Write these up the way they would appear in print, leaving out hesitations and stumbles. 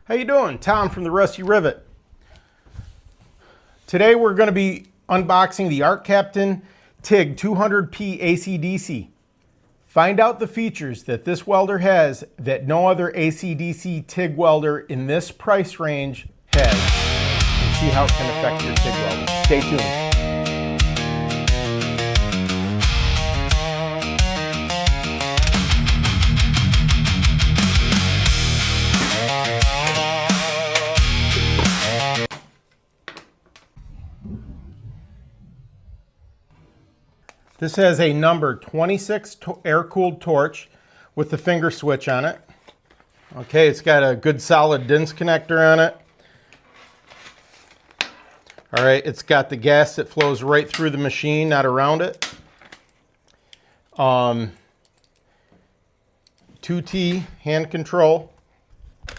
How you doing? Tom from the Rusty Rivet. Today we're going to be unboxing the ARCCAPTAIN TIG 200P AC/DC. Find out the features that this welder has that no other AC/DC TIG welder in this price range has, and see how it can affect your TIG welding. Stay tuned. This has a number 26 air-cooled torch with the finger switch on it. Okay, it's got a good solid DINS connector on it. All right, it's got the gas that flows right through the machine, not around it. 2T hand control.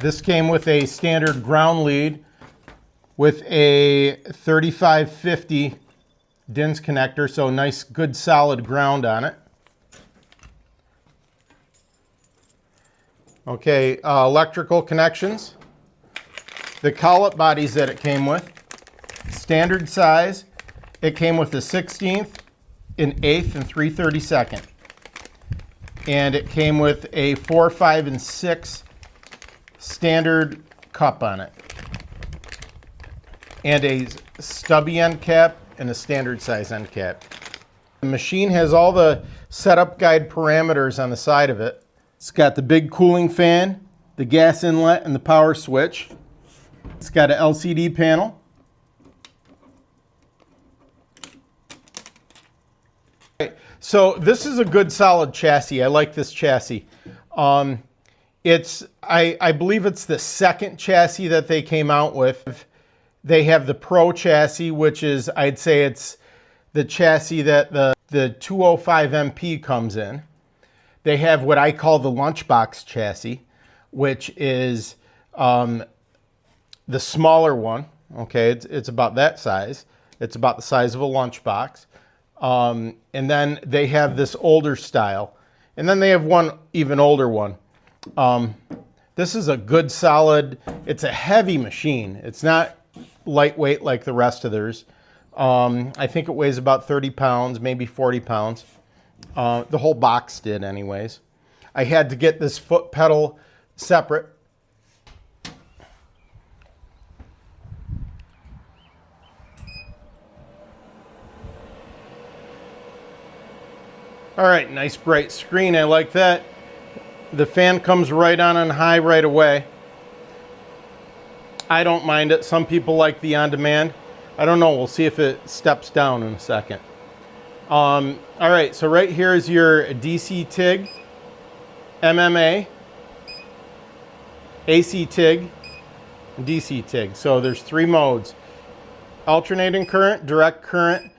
This came with a standard ground lead with a 3550 DINS connector, so nice, good, solid ground on it. Okay, electrical connections. The collet bodies that it came with, standard size. It came with a 16th, an 1/8, and 3/32. And it came with a 4, 5, and 6 standard cup on it. And a stubby end cap and a standard size end cap. The machine has all the setup guide parameters on the side of it. It's got the big cooling fan, the gas inlet, and the power switch. It's got an LCD panel. So this is a good solid chassis. I like this chassis. I believe it's the second chassis that they came out with. They have the Pro chassis, which is, I'd say it's the chassis that the 205 MP comes in. They have what I call the lunchbox chassis, which is the smaller one. Okay, it's about that size. It's about the size of a lunchbox. And then they have this older style. And then they have one even older one. This is a good solid, it's a heavy machine. It's not lightweight like the rest of theirs. I think it weighs about 30 pounds, maybe 40 pounds. The whole box did anyways. I had to get this foot pedal separate. All right, nice bright screen, I like that. The fan comes right on high right away. I don't mind it. Some people like the on-demand. I don't know. We'll see if it steps down in a second. All right, so right here is your DC TIG, MMA, AC TIG, and DC TIG. So there's 3 modes: alternating current, direct current,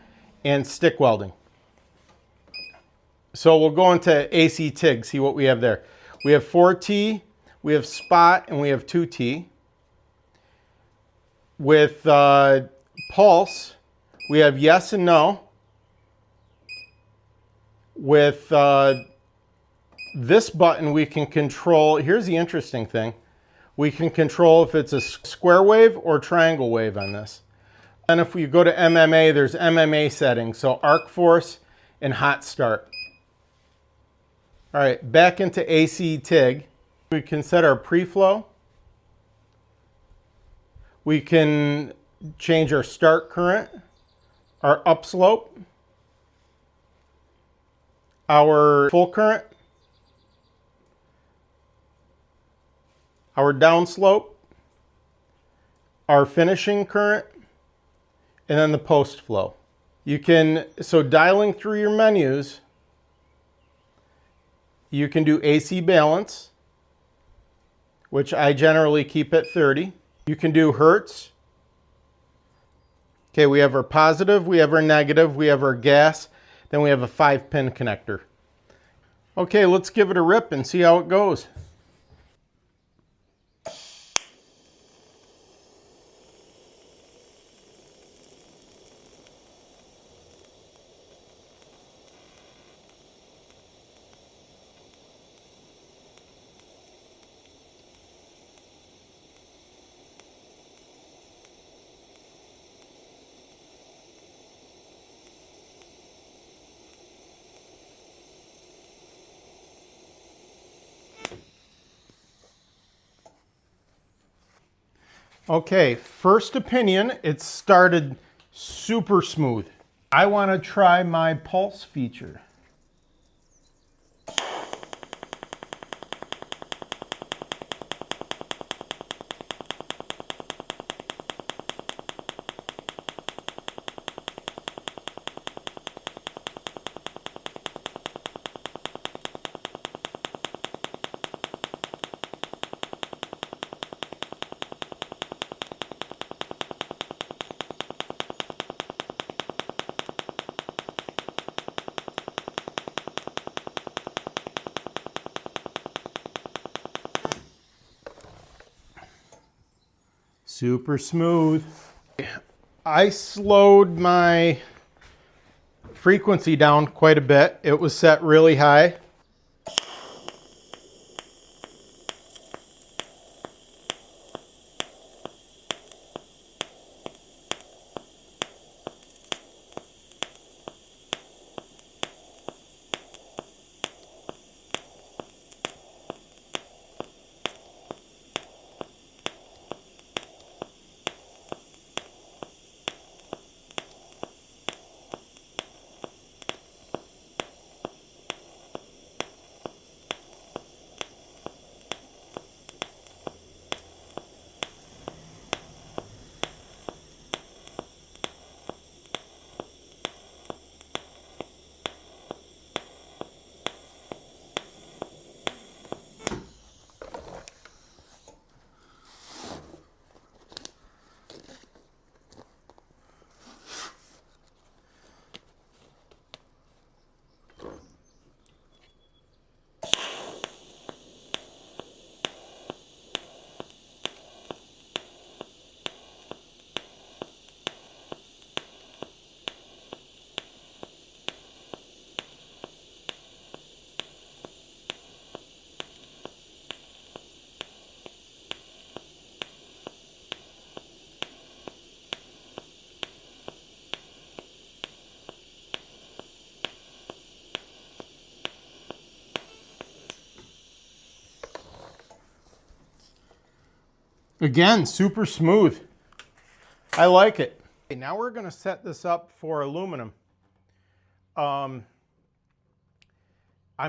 and stick welding. So we'll go into AC TIG, see what we have there. We have 4T, we have spot, and we have 2T. With pulse, we have yes and no. With this button, we can control, here's the interesting thing, we can control if it's a square wave or triangle wave on this. And if we go to MMA, there's MMA settings, so arc force and hot start. All right, back into AC TIG. We can set our pre-flow. We can change our start current, our upslope, our full current, our downslope, our finishing current, and then the post flow. You can, so dialing through your menus, you can do AC balance, which I generally keep at 30. You can do hertz. Okay, we have our positive, we have our negative, we have our gas, then we have a 5-pin connector. Okay, let's give it a rip and see how it goes. Okay, first opinion, it started super smooth. I want to try my pulse feature. Super smooth. I slowed my frequency down quite a bit. It was set really high. Again, super smooth. I like it. Okay, now we're going to set this up for aluminum. I'm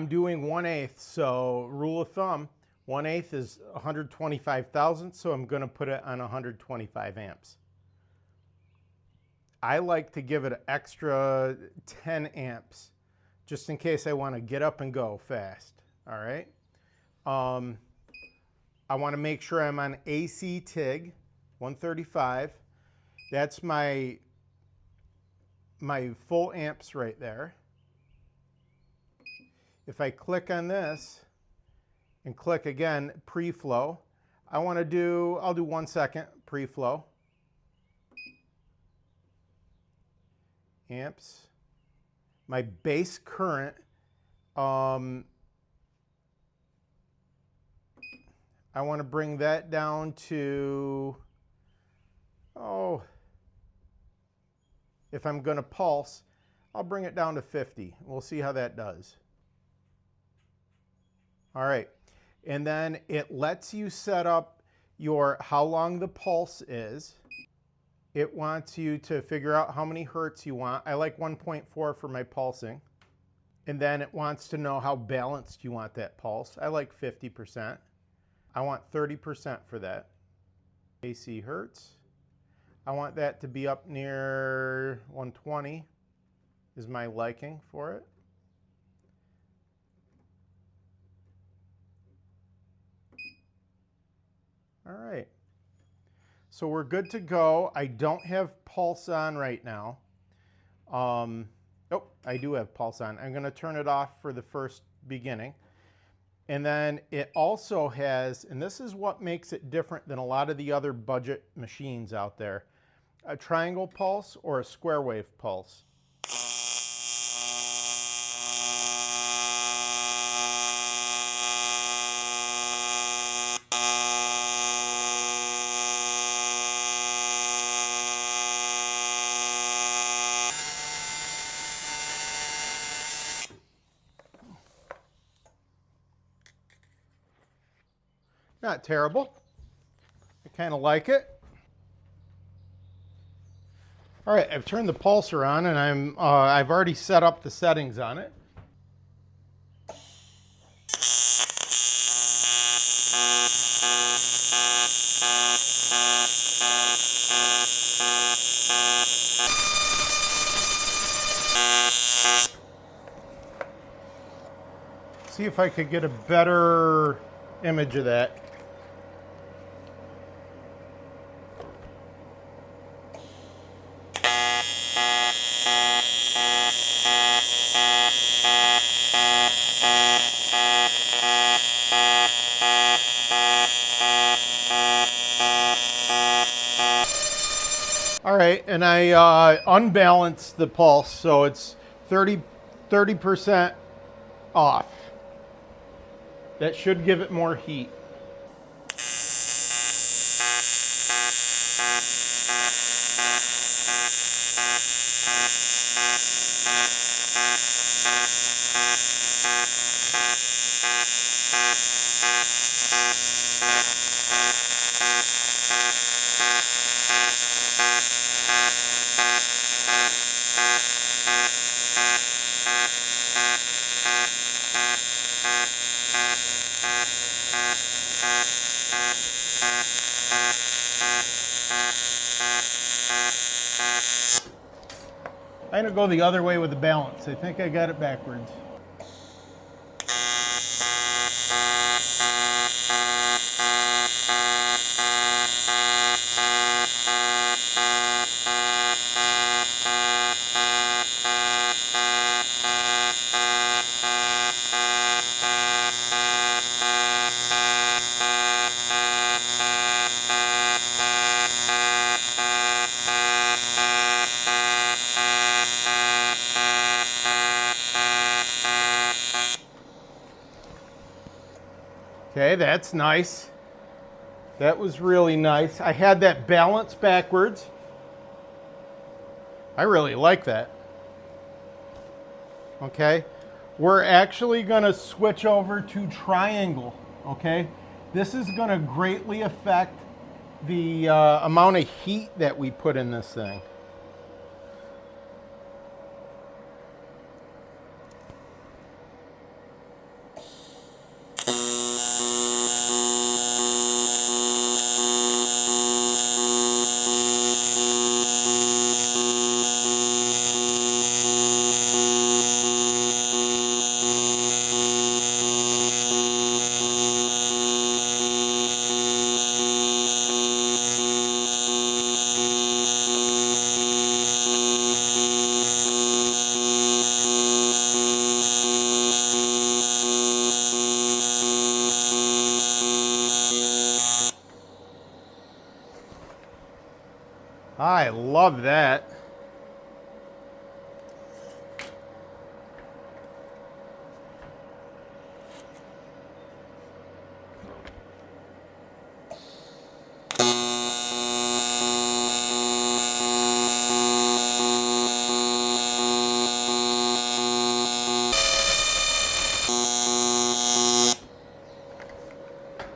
doing 1/8, so rule of thumb, 1/8 is 125 thousandths, so I'm going to put it on 125 amps. I like to give it an extra 10 amps, just in case I want to get up and go fast, all right? I want to make sure I'm on AC TIG, 135. That's my full amps right there. If I click on this and click again, pre-flow, I'll do 1 second pre-flow. Amps. My base current, I want to bring that down to, if I'm going to pulse, I'll bring it down to 50. We'll see how that does. All right. And then it lets you set up how long the pulse is. It wants you to figure out how many hertz you want. I like 1.4 for my pulsing. And then it wants to know how balanced you want that pulse. I like 50%. I want 30% for that. AC hertz. I want that to be up near 120 is my liking for it. All right. So we're good to go. I don't have pulse on right now. Oh, I do have pulse on. I'm going to turn it off for the first beginning. And then it also has, and this is what makes it different than a lot of the other budget machines out there, a triangle pulse or a square wave pulse. Not terrible. I kind of like it. All right, I've turned the pulser on and I've already set up the settings on it. See if I could get a better image of that. All right, and I unbalanced the pulse, so it's 30% off. That should give it more heat. I'm gonna go the other way with the balance. I think I got it backwards. Okay, that's nice. That was really nice. I had that balance backwards. I really like that. Okay, we're actually gonna switch over to triangle, okay? This is gonna greatly affect the amount of heat that we put in this thing. I love that.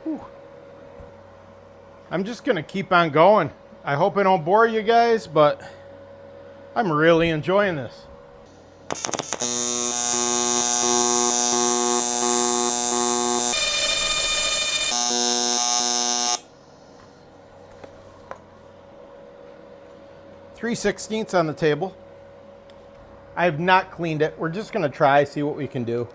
Whew. I'm just gonna keep on going. I hope I don't bore you guys, but I'm really enjoying this. .3/16 on the table. I have not cleaned it. We're just gonna try, see what we can do.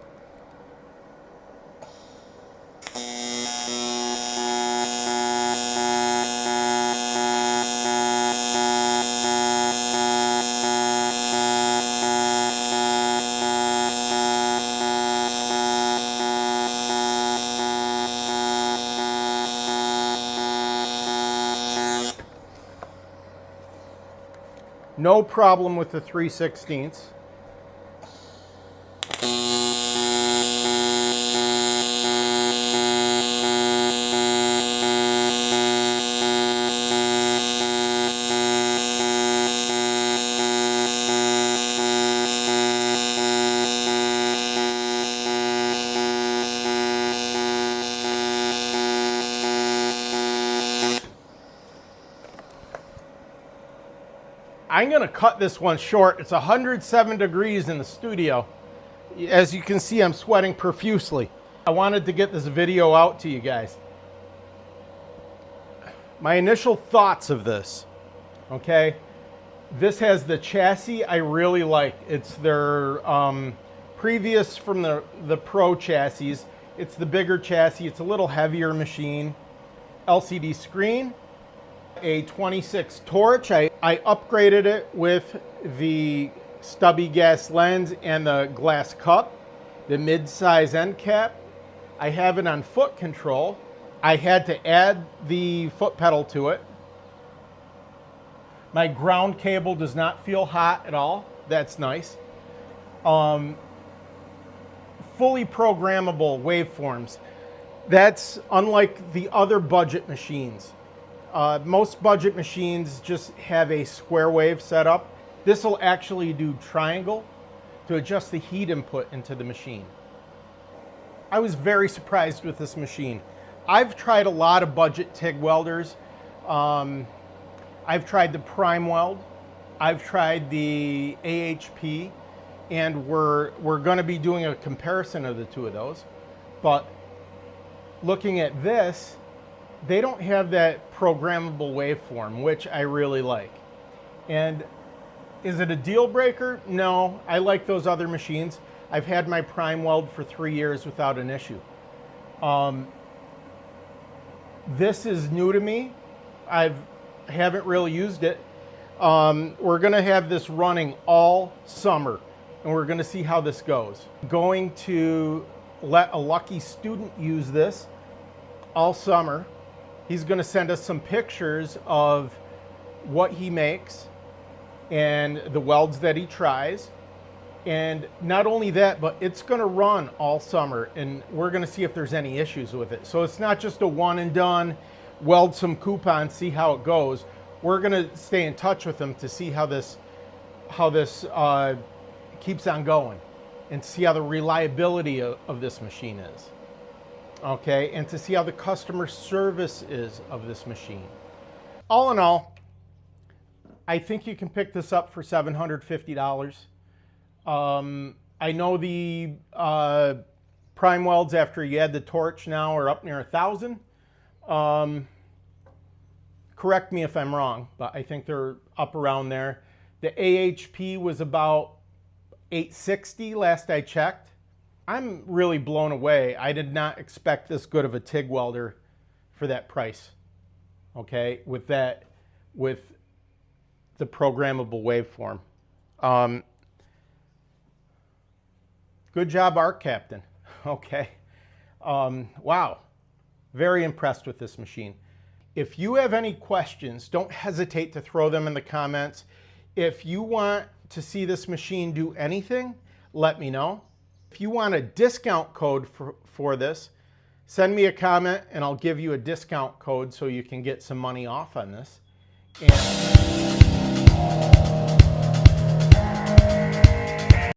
No problem with the 3/16. I'm gonna cut this one short. It's 107 degrees in the studio. As you can see, I'm sweating profusely. I wanted to get this video out to you guys. My initial thoughts of this, okay? This has the chassis I really like. It's their previous from the Pro chassis. It's the bigger chassis. It's a little heavier machine. LCD screen, a 26 torch. I upgraded it with the stubby gas lens and the glass cup, the mid-size end cap. I have it on foot control. I had to add the foot pedal to it. My ground cable does not feel hot at all. That's nice. Fully programmable waveforms. That's unlike the other budget machines. Most budget machines just have a square wave setup. This will actually do triangle to adjust the heat input into the machine. I was very surprised with this machine. I've tried a lot of budget TIG welders. I've tried the Prime Weld. I've tried the AHP, and we're going to be doing a comparison of the two of those. But looking at this, they don't have that programmable waveform, which I really like. And is it a deal breaker? No, I like those other machines. I've had my Prime Weld for 3 years without an issue. This is new to me. I haven't really used it. We're gonna have this running all summer, and we're gonna see how this goes. Going to let a lucky student use this all summer. He's gonna send us some pictures of what he makes and the welds that he tries. And not only that, but it's gonna run all summer, and we're gonna see if there's any issues with it. So it's not just a one and done, weld some coupons, see how it goes. We're gonna stay in touch with him to see how this keeps on going, and see how the reliability of this machine is. Okay, and to see how the customer service is of this machine. All in all, I think you can pick this up for $750. I know the Prime Welds, after you add the torch now, are up near 1,000. Correct me if I'm wrong, but I think they're up around there. The AHP was about $860 last I checked. I'm really blown away. I did not expect this good of a TIG welder for that price. Okay, with the programmable waveform. Good job, ARCCAPTAIN. Okay. Wow. Very impressed with this machine. If you have any questions, don't hesitate to throw them in the comments. If you want to see this machine do anything, let me know. If you want a discount code for this, send me a comment and I'll give you a discount code so you can get some money off on this. And